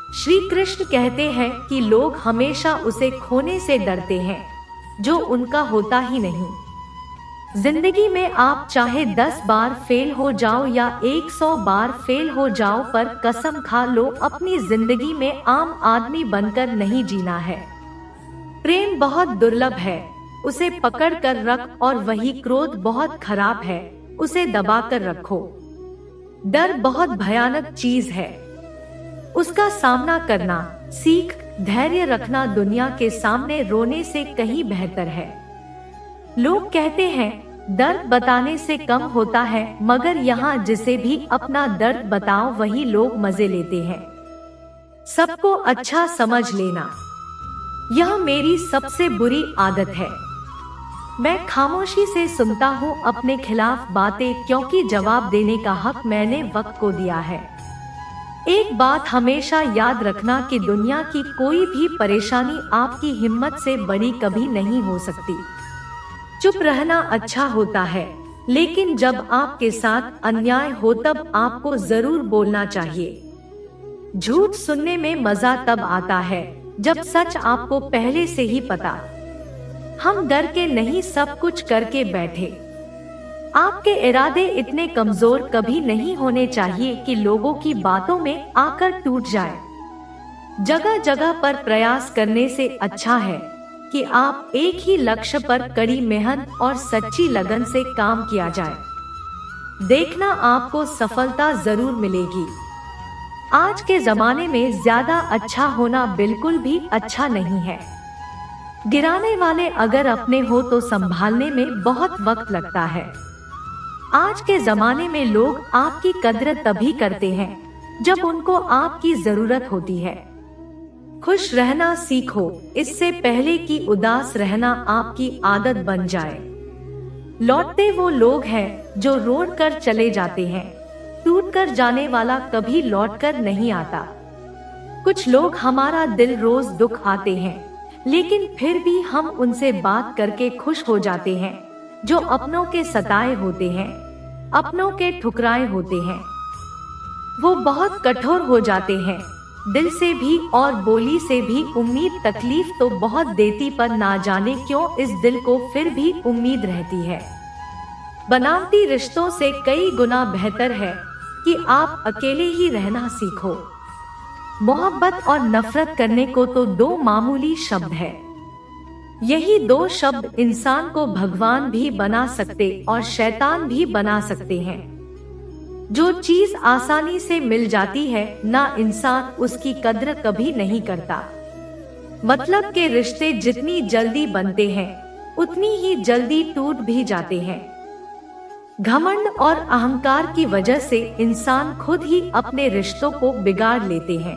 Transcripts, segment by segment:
श्री कृष्ण कहते हैं कि लोग हमेशा उसे खोने से डरते हैं जो उनका होता ही नहीं। जिंदगी में आप चाहे 10 बार फेल हो जाओ या 100 बार फेल हो जाओ, पर कसम खा लो अपनी जिंदगी में आम आदमी बनकर नहीं जीना है। प्रेम बहुत दुर्लभ है, उसे पकड़ कर रख, और वही क्रोध बहुत खराब है, उसे दबा कर रखो। डर बहुत भयानक चीज है, उसका सामना करना सीख। धैर्य रखना दुनिया के सामने रोने से कहीं बेहतर है। लोग कहते हैं दर्द बताने से कम होता है, मगर यहाँ जिसे भी अपना दर्द बताओ वही लोग मजे लेते हैं। सबको अच्छा समझ लेना, यह मेरी सबसे बुरी आदत है। मैं खामोशी से सुनता हूँ अपने खिलाफ बातें, क्योंकि जवाब देने का हक मैंने वक्त को दिया है। एक बात हमेशा याद रखना कि दुनिया की कोई भी परेशानी आपकी हिम्मत से बड़ी कभी नहीं हो सकती। चुप रहना अच्छा होता है, लेकिन जब आपके साथ अन्याय हो तब आपको जरूर बोलना चाहिए। झूठ सुनने में मजा तब आता है जब सच आपको पहले से ही पता। हम डर के नहीं सब कुछ करके बैठे। आपके इरादे इतने कमजोर कभी नहीं होने चाहिए कि लोगों की बातों में आकर टूट जाए। जगह जगह पर प्रयास करने से अच्छा है कि आप एक ही लक्ष्य पर कड़ी मेहनत और सच्ची लगन से काम किया जाए। देखना आपको सफलता जरूर मिलेगी। आज के जमाने में ज्यादा अच्छा होना बिल्कुल भी अच्छा नहीं है। गिराने वाले अगर अपने हो तो संभालने में बहुत वक्त लगता है। आज के जमाने में लोग आपकी कद्र तभी करते हैं जब उनको आपकी जरूरत होती है। खुश रहना सीखो, इससे पहले कि उदास रहना आपकी आदत बन जाए। लौटते वो लोग हैं जो रोड कर चले जाते हैं, टूट कर जाने वाला कभी लौट कर नहीं आता। कुछ लोग हमारा दिल रोज दुख आते हैं, लेकिन फिर भी हम उनसे बात करके खुश हो जाते हैं। जो अपनों के सताए होते हैं, अपनों के ठुकराए होते हैं, वो बहुत कठोर हो जाते हैं। दिल से भी और बोली से भी उम्मीद तकलीफ तो बहुत देती, पर ना जाने क्यों इस दिल को फिर भी उम्मीद रहती है। बनावटी रिश्तों से कई गुना बेहतर है कि आप अकेले ही रहना सीखो। मोहब्बत और नफरत करने को तो दो मामूली शब्द है। यही दो शब्द इंसान को भगवान भी बना सकते और शैतान भी बना सकते हैं। जो चीज आसानी से मिल जाती है ना, इंसान उसकी कद्र कभी नहीं करता। मतलब के रिश्ते जितनी जल्दी बनते हैं उतनी ही जल्दी टूट भी जाते हैं। घमंड और अहंकार की वजह से इंसान खुद ही अपने रिश्तों को बिगाड़ लेते हैं।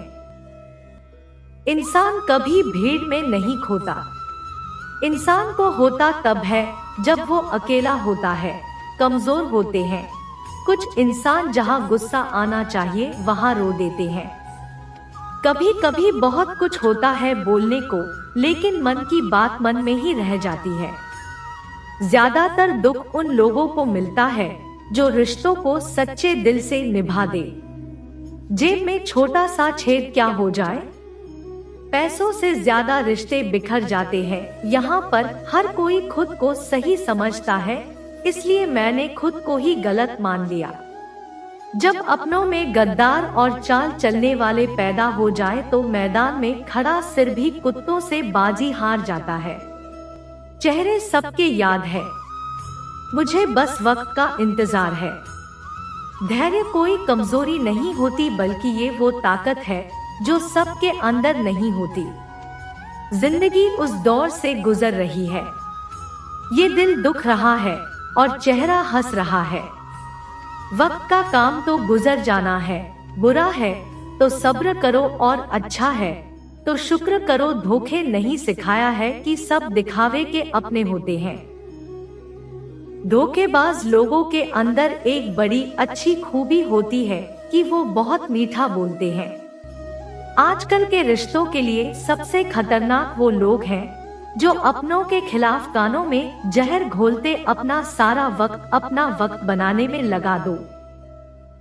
इंसान कभी भीड़ में नहीं खोता। इंसान को होता तब है जब वो अकेला होता है। कमजोर होते हैं कुछ इंसान, जहां गुस्सा आना चाहिए वहां रो देते हैं। कभी कभी बहुत कुछ होता है बोलने को, लेकिन मन की बात मन में ही रह जाती है। ज्यादातर दुख उन लोगों को मिलता है जो रिश्तों को सच्चे दिल से निभा दे। जेब में छोटा सा छेद क्या हो जाए, पैसों से ज्यादा रिश्ते बिखर जाते हैं। यहाँ पर हर कोई खुद को सही समझता है, इसलिए मैंने खुद को ही गलत मान लिया। जब अपनों में गद्दार और चाल चलने वाले पैदा हो जाए तो मैदान में खड़ा सिर भी कुत्तों से बाजी हार जाता है। चेहरे सबके याद है, मुझे बस वक्त का इंतजार है। धैर्य कोई कमजोरी नहीं होती, बल्कि ये वो ताकत है जो सबके अंदर नहीं होती। जिंदगी उस दौर से गुजर रही है। ये दिल दुख रहा है और चेहरा हंस रहा है। वक्त का काम तो गुजर जाना है। बुरा है तो सब्र करो और अच्छा है तो शुक्र करो। धोखे नहीं सिखाया है कि सब दिखावे के अपने होते हैं। धोखेबाज लोगों के अंदर एक बड़ी अच्छी खूबी होती है कि वो बहुत मीठा बोलते हैं। आजकल के रिश्तों के लिए सबसे खतरनाक वो लोग हैं जो अपनों के खिलाफ कानों में जहर घोलते अपना सारा वक्त अपना वक्त बनाने में लगा दो।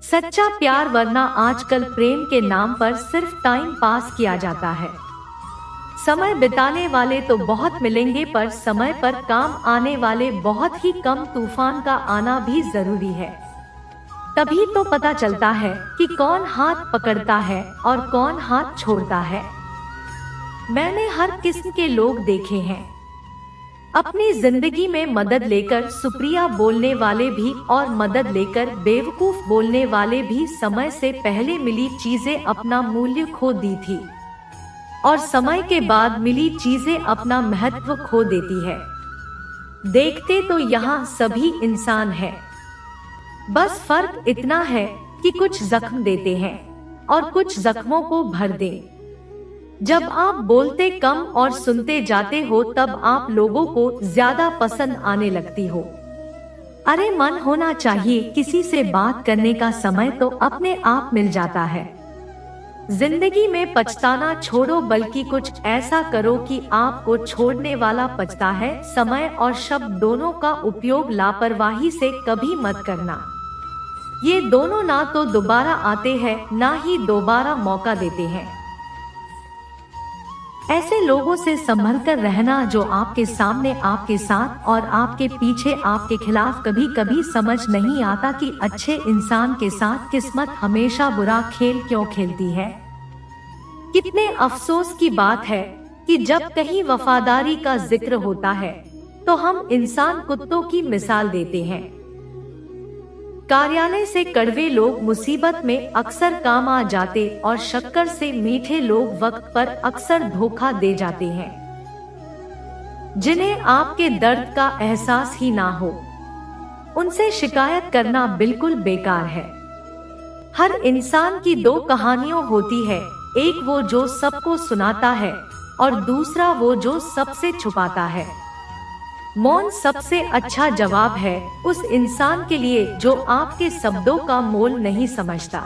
सच्चा प्यार, वरना आजकल प्रेम के नाम पर सिर्फ टाइम पास किया जाता है। समय बिताने वाले तो बहुत मिलेंगे, पर समय पर काम आने वाले बहुत ही कम। तूफान का आना भी जरूरी है, तभी तो पता चलता है कि कौन हाथ पकड़ता है और कौन हाथ छोड़ता है। मैंने हर किस्म के लोग देखे हैं अपनी जिंदगी में, मदद लेकर सुप्रिया बोलने वाले भी और मदद लेकर बेवकूफ बोलने वाले भी। समय से पहले मिली चीजें अपना मूल्य खो दी थी और समय के बाद मिली चीजें अपना महत्व खो देती है। देखते तो यहाँ सभी इंसान हैं, बस फर्क इतना है कि कुछ जख्म देते हैं और कुछ जख्मों को भर दें। जब आप बोलते कम और सुनते जाते हो, तब आप लोगों को ज्यादा पसंद आने लगती हो। अरे मन होना चाहिए, किसी से बात करने का समय तो अपने आप मिल जाता है। जिंदगी में पछताना छोड़ो, बल्कि कुछ ऐसा करो कि आपको छोड़ने वाला पछता है। समय और शब्द दोनों का उपयोग लापरवाही से कभी मत करना। ये दोनों ना तो दोबारा आते हैं, ना ही दोबारा मौका देते हैं। ऐसे लोगों से संभल कर रहना जो आपके सामने, आपके साथ और आपके पीछे आपके खिलाफ। कभी कभी समझ नहीं आता कि अच्छे इंसान के साथ किस्मत हमेशा बुरा खेल क्यों खेलती है। कितने अफसोस की बात है कि जब कहीं वफादारी का जिक्र होता है तो हम इंसान कुत्तों की मिसाल देते हैं। कार्यालय से कड़वे लोग मुसीबत में अक्सर काम आ जाते और शक्कर से मीठे लोग वक्त पर अक्सर धोखा दे जाते हैं। जिन्हें आपके दर्द का एहसास ही ना हो, उनसे शिकायत करना बिल्कुल बेकार है। हर इंसान की दो कहानियां होती है, एक वो जो सबको सुनाता है और दूसरा वो जो सबसे छुपाता है। मौन सबसे अच्छा जवाब है उस इंसान के लिए जो आपके शब्दों का मोल नहीं समझता।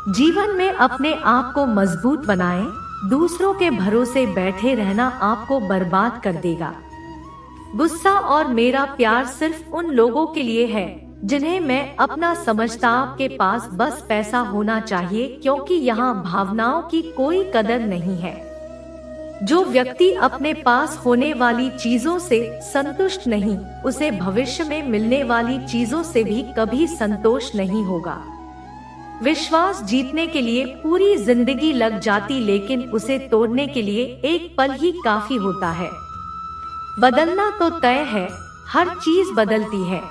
जीवन में अपने आप को मजबूत बनाएं, दूसरों के भरोसे बैठे रहना आपको बर्बाद कर देगा। गुस्सा और मेरा प्यार सिर्फ उन लोगों के लिए है जिन्हें मैं अपना समझता। आपके पास बस पैसा होना चाहिए, क्योंकि यहाँ भावनाओं की कोई कदर नहीं है। जो व्यक्ति अपने पास होने वाली चीजों से संतुष्ट नहीं, उसे भविष्य में मिलने वाली चीजों से भी कभी संतोष नहीं होगा। विश्वास जीतने के लिए पूरी जिंदगी लग जाती, लेकिन उसे तोड़ने के लिए एक पल ही काफी होता है। बदलना तो तय है, हर चीज बदलती है।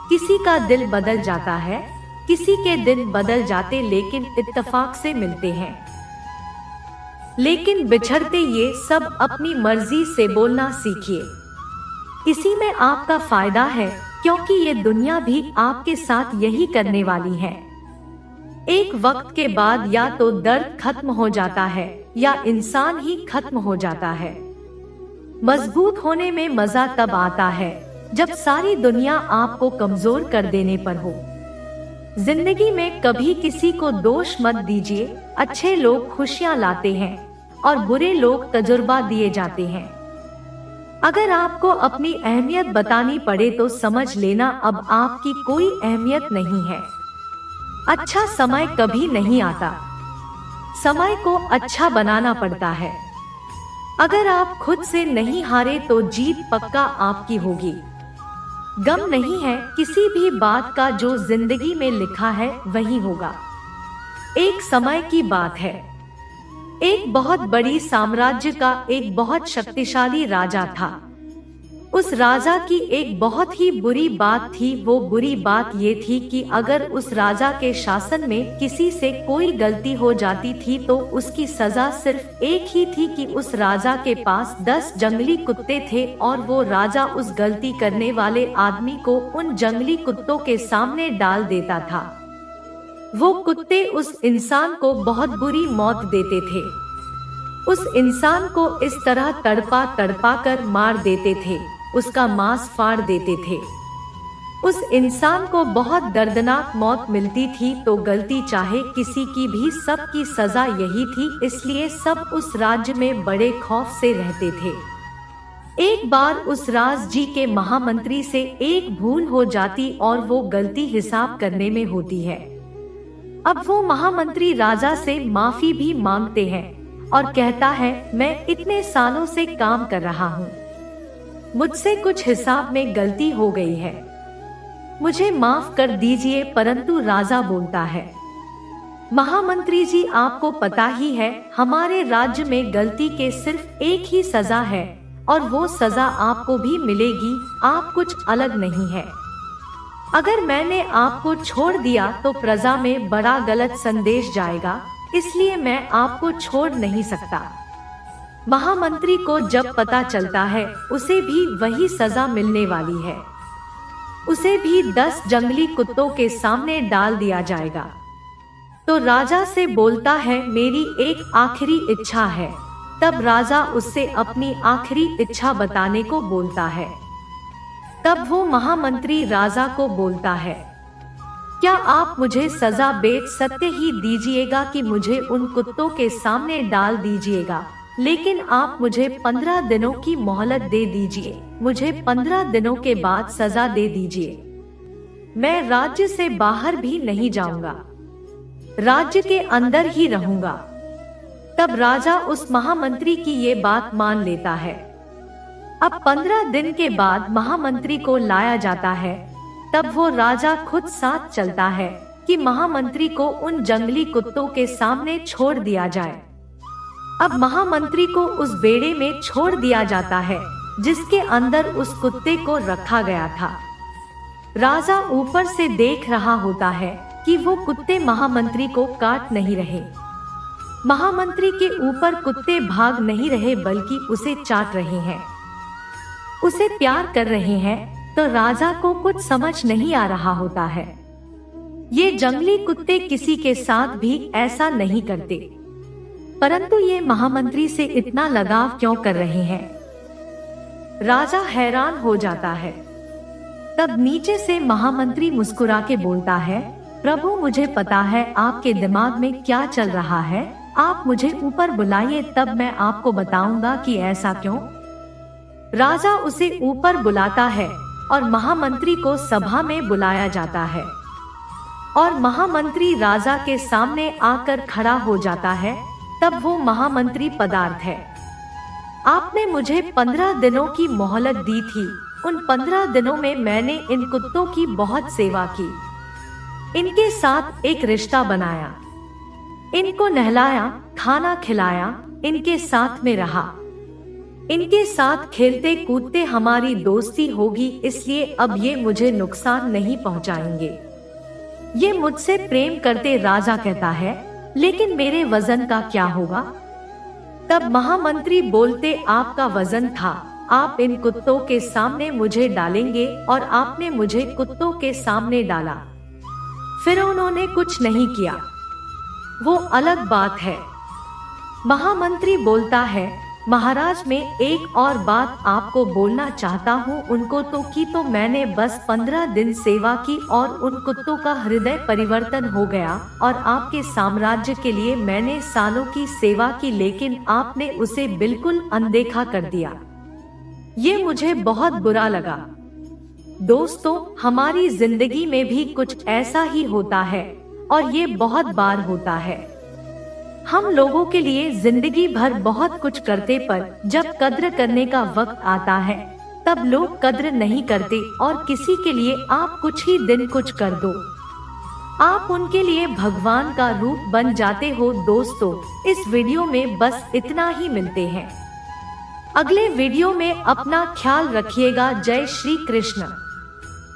किसी का दिल बदल जाता है, किसी के दिन बदल जाते, लेकिन इत्तेफाक से मिलते हैं। लेकिन बिछड़ते ये सब अपनी मर्जी से बोलना सीखिए। इसी में आपका फायदा है, क्योंकि ये दुनिया भी आपके साथ यही करने वाली है। एक वक्त के बाद या तो दर्द खत्म हो जाता है या इंसान ही खत्म हो जाता है। मजबूत होने में मजा तब आता है जब सारी दुनिया आपको कमजोर कर देने पर हो। जिंदगी में कभी किसी को दोष मत दीजिए। अच्छे लोग खुशियां लाते हैं और बुरे लोग तजुर्बा दिए जाते हैं। अगर आपको अपनी अहमियत बतानी पड़े तो समझ लेना अब आपकी कोई अहमियत नहीं है। अच्छा समय कभी नहीं आता, समय को अच्छा बनाना पड़ता है। अगर आप खुद से नहीं हारे तो जीत पक्का आपकी होगी। गम नहीं है किसी भी बात का, जो जिंदगी में लिखा है वही होगा। एक समय की बात है, एक बहुत बड़ी साम्राज्य का एक बहुत शक्तिशाली राजा था। उस राजा की एक बहुत ही बुरी बात थी। वो बुरी बात ये थी कि अगर उस राजा के शासन में किसी से कोई गलती हो जाती थी तो उसकी सजा सिर्फ एक ही थी कि उस राजा के पास 10 जंगली कुत्ते थे और वो राजा उस गलती करने वाले आदमी को उन जंगली कुत्तों के सामने डाल देता था। वो कुत्ते उस इंसान को बहुत बुरी मौत देते थे। उस इंसान को इस तरह तड़पा तड़पा कर मार देते थे, उसका मांस फाड़ देते थे। उस इंसान को बहुत दर्दनाक मौत मिलती थी। तो गलती चाहे किसी की भी, सबकी सजा यही थी। इसलिए सब उस राज्य में बड़े खौफ से रहते थे। एक बार उस राज्य के महामंत्री से एक भूल हो जाती और वो गलती हिसाब करने में होती है। अब वो महामंत्री राजा से माफी भी मांगते हैं और कहता है, मैं इतने सालों से काम कर रहा हूँ, मुझसे कुछ हिसाब में गलती हो गई है, मुझे माफ कर दीजिए। परंतु राजा बोलता है, महामंत्री जी, आपको पता ही है हमारे राज्य में गलती के सिर्फ एक ही सजा है और वो सजा आपको भी मिलेगी, आप कुछ अलग नहीं है। अगर मैंने आपको छोड़ दिया तो प्रजा में बड़ा गलत संदेश जाएगा, इसलिए मैं आपको छोड़ नहीं सकता। महामंत्री को जब पता चलता है उसे भी वही सजा मिलने वाली है, उसे भी 10 जंगली कुत्तों के सामने डाल दिया जाएगा। तो राजा से बोलता है, मेरी एक आखिरी इच्छा है। तब राजा उससे अपनी आखिरी इच्छा बताने को बोलता है। तब वो महामंत्री राजा को बोलता है, क्या आप मुझे सजा बेच सत्य ही दीजिएगा कि मुझे उन कुत्तों के सामने डाल दीजिएगा, लेकिन आप मुझे 15 दिनों की मोहलत दे दीजिए, मुझे 15 दिनों के बाद सजा दे दीजिए। मैं राज्य से बाहर भी नहीं जाऊंगा, राज्य के अंदर ही रहूंगा। तब राजा उस महामंत्री की ये बात मान लेता है। अब 15 दिन के बाद महामंत्री को लाया जाता है। तब वो राजा खुद साथ चलता है कि महामंत्री को उन जंगली कुत्तों के सामने छोड़ दिया जाए। अब महामंत्री को उस बेड़े में छोड़ दिया जाता है जिसके अंदर उस कुत्ते को रखा गया था। राजा ऊपर से देख रहा होता है कि वो कुत्ते महामंत्री को काट नहीं रहे, महामंत्री के ऊपर कुत्ते भाग नहीं रहे बल्कि उसे चाट रहे हैं, उसे प्यार कर रहे हैं। तो राजा को कुछ समझ नहीं आ रहा होता है, ये जंगली कुत्ते किसी के साथ भी ऐसा नहीं करते, परंतु ये महामंत्री से इतना लगाव क्यों कर रहे हैं। राजा हैरान हो जाता है। तब नीचे से महामंत्री मुस्कुरा के बोलता है, प्रभु, मुझे पता है आपके दिमाग में क्या चल रहा है, आप मुझे ऊपर बुलाइए, तब मैं आपको बताऊंगा कि ऐसा क्यों। राजा उसे ऊपर बुलाता है और महामंत्री को सभा में बुलाया जाता है और महामंत्री राजा के सामने आकर खड़ा हो जाता है। तब वो महामंत्री पदार्थ है, आपने मुझे 15 दिनों की मोहलत दी थी, उन 15 दिनों में मैंने इन कुत्तों की बहुत सेवा की, इनके साथ एक रिश्ता बनाया, इनको नहलाया, खाना खिलाया, इनके साथ में रहा, इनके साथ खेलते कूदते हमारी दोस्ती होगी, इसलिए अब ये मुझे नुकसान नहीं पहुंचाएंगे, ये मुझसे प्रेम करते। राजा कहता है, लेकिन मेरे वजन का क्या होगा। तब महामंत्री बोलते, आपका वजन था, आप इन कुत्तों के सामने मुझे डालेंगे और आपने मुझे कुत्तों के सामने डाला, फिर उन्होंने कुछ नहीं किया, वो अलग बात है। महामंत्री बोलता है, महाराज, मैं एक और बात आपको बोलना चाहता हूँ, उनको तो मैंने बस 15 दिन सेवा की और उन कुत्तों का हृदय परिवर्तन हो गया और आपके साम्राज्य के लिए मैंने सालों की सेवा की, लेकिन आपने उसे बिल्कुल अनदेखा कर दिया, ये मुझे बहुत बुरा लगा। दोस्तों, हमारी जिंदगी में भी कुछ ऐसा ही होता है और ये बहुत बार होता है। हम लोगों के लिए जिंदगी भर बहुत कुछ करते, पर जब कद्र करने का वक्त आता है तब लोग कद्र नहीं करते और किसी के लिए आप कुछ ही दिन कुछ कर दो, आप उनके लिए भगवान का रूप बन जाते हो। दोस्तों, इस वीडियो में बस इतना ही, मिलते हैं अगले वीडियो में, अपना ख्याल रखिएगा। जय श्री कृष्ण।